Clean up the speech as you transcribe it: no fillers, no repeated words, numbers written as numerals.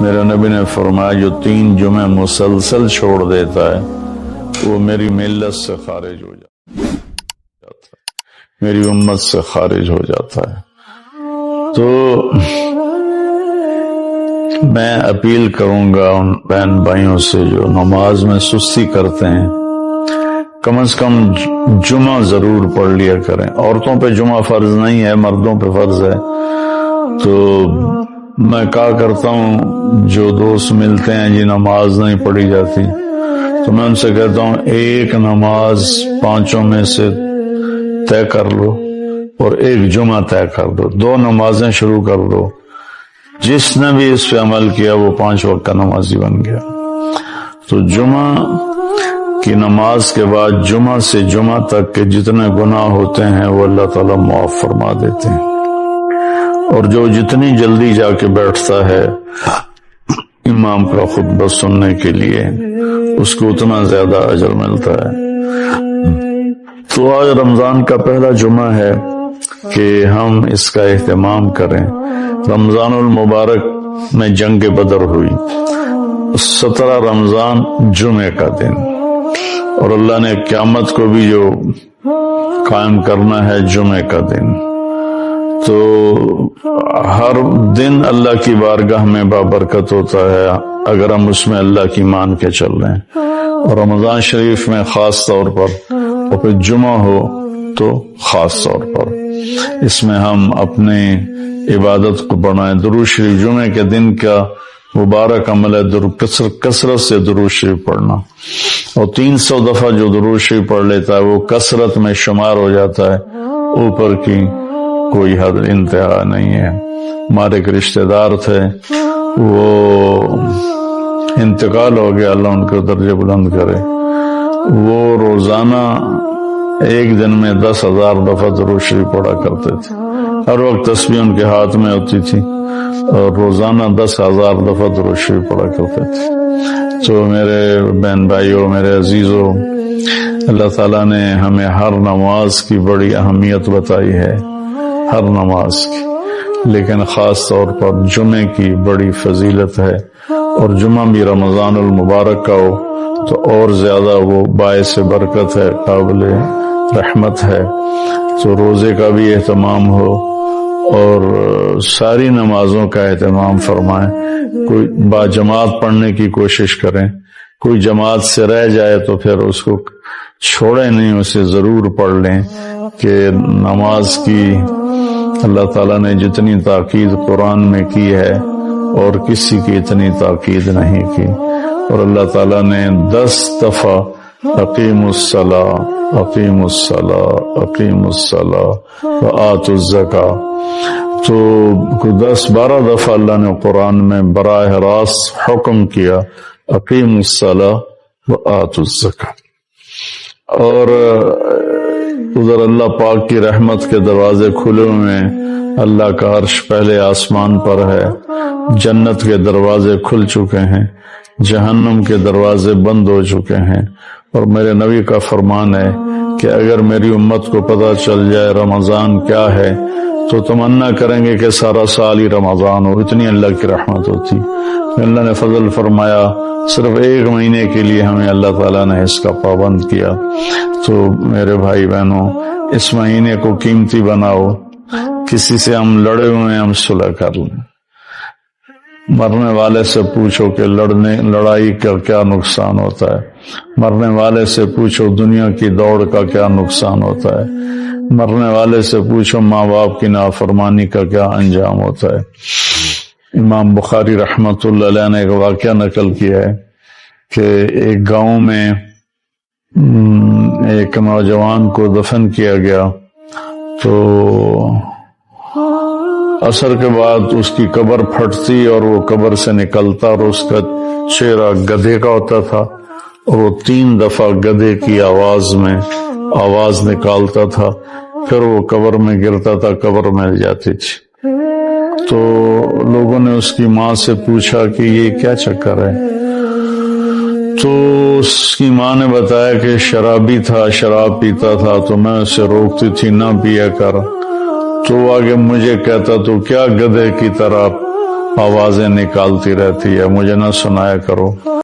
میرے نبی نے فرمایا جو 3 جمعے مسلسل چھوڑ دیتا ہے وہ میری ملت سے خارج ہو جاتا ہے، میری امت سے خارج ہو جاتا ہے۔ تو میں اپیل کروں گا ان بہن بھائیوں سے جو نماز میں سستی کرتے ہیں، کم از کم جمعہ ضرور پڑھ لیا کریں۔ عورتوں پہ جمعہ فرض نہیں ہے، مردوں پہ فرض ہے۔ تو میں کہا کرتا ہوں جو دوست ملتے ہیں جی نماز نہیں پڑھی جاتی، تو میں ان سے کہتا ہوں ایک نماز 5 میں سے طے کر لو اور ایک جمعہ طے کر دو، 2 نمازیں شروع کر دو۔ جس نے بھی اس پہ عمل کیا وہ 5 وقت کا نمازی بن گیا۔ تو جمعہ کی نماز کے بعد جمعہ سے جمعہ تک کے جتنے گناہ ہوتے ہیں وہ اللہ تعالیٰ معاف فرما دیتے ہیں، اور جو جتنی جلدی جا کے بیٹھتا ہے امام کا خطبہ سننے کے لیے اس کو اتنا زیادہ اجر ملتا ہے۔ تو آج رمضان کا پہلا جمعہ ہے کہ ہم اس کا اہتمام کریں۔ رمضان المبارک میں جنگ بدر ہوئی، 17 رمضان جمعے کا دن، اور اللہ نے قیامت کو بھی جو قائم کرنا ہے جمعے کا دن۔ تو ہر دن اللہ کی بارگاہ میں بابرکت ہوتا ہے اگر ہم اس میں اللہ کی مان کے چل رہے ہیں، اور رمضان شریف میں خاص طور پر، اور پھر جمعہ ہو تو خاص طور پر اس میں ہم اپنے عبادت کو بڑھائیں۔ درود شریف جمعے کے دن کا مبارک عمل ہے، کثرت سے درود شریف پڑھنا، اور 300 دفعہ جو درود شریف پڑھ لیتا ہے وہ کثرت میں شمار ہو جاتا ہے، اوپر کی کوئی حد انتہا نہیں ہے۔ ہمارے ایک رشتہ دار تھے، وہ انتقال ہو گیا، اللہ ان کو درجے بلند کرے۔ وہ روزانہ ایک دن میں 10,000 دفعہ درود شریف پڑھا کرتے تھے، ہر وقت تسبیح ان کے ہاتھ میں ہوتی تھی، اور روزانہ 10,000 دفعہ درود شریف پڑھا کرتے تھے۔ تو میرے بہن بھائیوں، میرے عزیزوں، اللہ تعالیٰ نے ہمیں ہر نماز کی بڑی اہمیت بتائی ہے، ہر نماز کی، لیکن خاص طور پر جمعے کی بڑی فضیلت ہے، اور جمعہ بھی رمضان المبارک کا ہو تو اور زیادہ وہ باعث برکت ہے، قابل رحمت ہے۔ تو روزے کا بھی اہتمام ہو اور ساری نمازوں کا اہتمام فرمائیں، کوئی با جماعت پڑھنے کی کوشش کریں، کوئی جماعت سے رہ جائے تو پھر اس کو چھوڑے نہیں، اسے ضرور پڑھ لیں، کہ نماز کی اللہ تعالیٰ نے جتنی تاکید قرآن میں کی ہے اور کسی کی اتنی تاکید نہیں کی، اور اللہ تعالیٰ نے 10 دفعہ اقیم الصلاۃ اقیم الصلاۃ اقیم الصلاۃ وآتوا الزکاۃ، تو 10-12 دفعہ اللہ نے قرآن میں براہ راست حکم کیا اقیم الصلاۃ وآتوا الزکاۃ۔ اور ادھر اللہ پاک کی رحمت کے دروازے کھلے ہوئے ہیں، اللہ کا عرش پہلے آسمان پر ہے، جنت کے دروازے کھل چکے ہیں، جہنم کے دروازے بند ہو چکے ہیں، اور میرے نبی کا فرمان ہے کہ اگر میری امت کو پتہ چل جائے رمضان کیا ہے تو تمنا کریں گے کہ سارا سال ہی رمضان ہو، اتنی اللہ کی رحمت ہوتی۔ اللہ نے فضل فرمایا، صرف 1 مہینے کے لیے ہمیں اللہ تعالیٰ نے اس کا پابند کیا۔ تو میرے بھائی بہنوں، اس مہینے کو قیمتی بناؤ، کسی سے ہم لڑے ہوئے ہم صلح کر لیں، مرنے والے سے پوچھو کہ لڑائی کا کیا نقصان ہوتا ہے، مرنے والے سے پوچھو دنیا کی دوڑ کا کیا نقصان ہوتا ہے، مرنے والے سے پوچھو ماں باپ کی نافرمانی کا کیا انجام ہوتا ہے۔ امام بخاری رحمت اللہ علیہ نے ایک واقعہ نقل کیا ہے کہ ایک گاؤں میں ایک نوجوان کو دفن کیا گیا، تو عصر کے بعد اس کی قبر پھٹتی اور وہ قبر سے نکلتا، اور اس کا چہرہ گدھے کا ہوتا تھا، اور وہ 3 دفعہ گدھے کی آواز میں آواز نکالتا تھا، پھر وہ قبر میں گرتا تھا، قبر مل جاتی تھی۔ تو لوگوں نے اس کی ماں سے پوچھا کہ یہ کیا چکر ہے؟ تو اس کی ماں نے بتایا کہ شرابی تھا، شراب پیتا تھا، تو میں اسے روکتی تھی نہ پیا کر، تو آگے مجھے کہتا تو کیا گدھے کی طرح آوازیں نکالتی رہتی ہے، مجھے نہ سنایا کرو۔